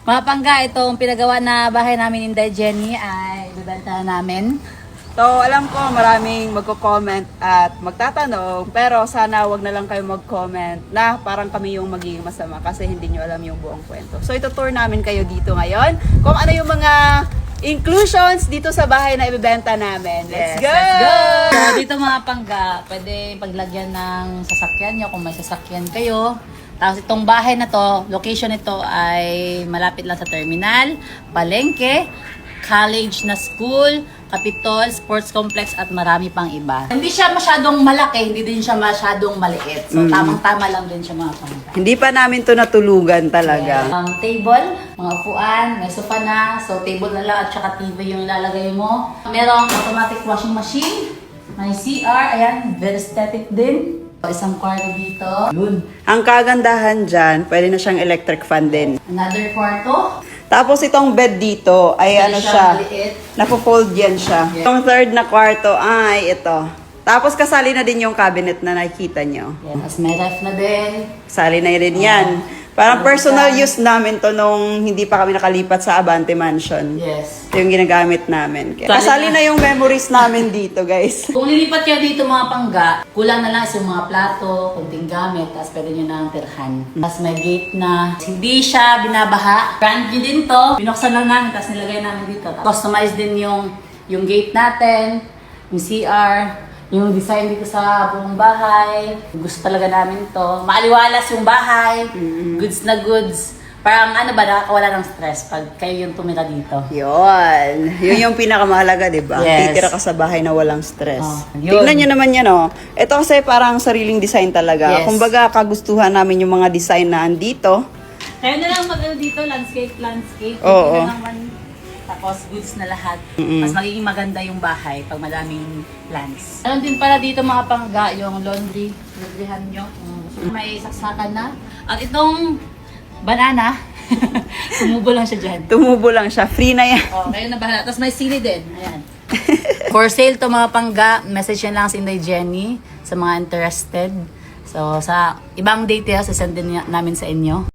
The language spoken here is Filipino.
Mga pangga, itong pinagawa na bahay namin Inday Jenny ay ibebenta na namin. So, alam ko maraming magko-comment at magtatanong, pero sana wag na lang kayo mag-comment na parang kami yung magiging masama kasi hindi nyo alam yung buong kwento. So, itutour namin kayo dito ngayon kung ano yung mga inclusions dito sa bahay na ibebenta namin. Let's go! Let's go! So, dito mga pangga, pwede paglagyan ng sasakyan nyo kung may sasakyan kayo. Tapos itong bahay na to, location nito ay malapit lang sa terminal, palengke, college na school, Capitol, sports complex at marami pang iba. Hindi siya masyadong malaki, hindi din siya masyadong maliit. So tamang-tama lang din siya mga pangga. Hindi pa namin to natulugan talaga. Ang table, mga upuan, may sofa na. So table na lang at saka TV yung ilalagay mo. Merong automatic washing machine, may CR, ayan, very aesthetic din. Isang kwarto dito. Yun. Ang kagandahan dyan, pwede na siyang electric fan din. Another kwarto. Tapos itong bed dito ay ano siya, Maliit. napo-fold yan siya. Yeah. Yung third na kwarto ay ito. Tapos kasali na din yung cabinet na nakikita nyo. Yan. Tapos may ref na din. Kasali na rin yan. Parang personal use namin to nung hindi pa kami nakalipat sa Abante Mansion. Yes. Ito yung ginagamit namin. Kasali na yung memories namin dito, guys. Kung lilipat kayo dito mga pangga, kulang na lang yung mga plato, kunting gamit, tapos pwede nyo na tirhan. Tapos may gate na hindi siya binabaha. Brand new din to. Binuksan lang namin, tapos nilagay namin dito. Customize din yung gate natin, yung CR, yung design dito sa buong bahay. Gusto talaga namin to. Maaliwalas yung bahay. Goods na goods. Parang ano ba, nakakawala ng stress pag kayo yung tumira dito. Yun. Yun yung pinakamahalaga, di ba? Yes. Titira ka sa bahay na walang stress. Yun. Tignan nyo naman yan, oh. Ito kasi parang sariling design talaga. Yes. Kumbaga, kagustuhan namin yung mga design na andito. Kaya na lang mag-ano dito, landscape. Oo. Hindi na naman, tapos goods na lahat. Mas magiging maganda yung bahay pag madaming plants. Ano din pala dito mga pangga, yung laundryhan nyo. May saksakan na. At itong banana, tumubo lang siya dyan. Tumubo lang siya. Free na yan. Oh, kayo na bahala. Tapos may sili din. Ayan. For sale to mga pangga, message yan lang sa Inday Jenny sa mga interested. So, sa ibang details, isend din namin sa inyo.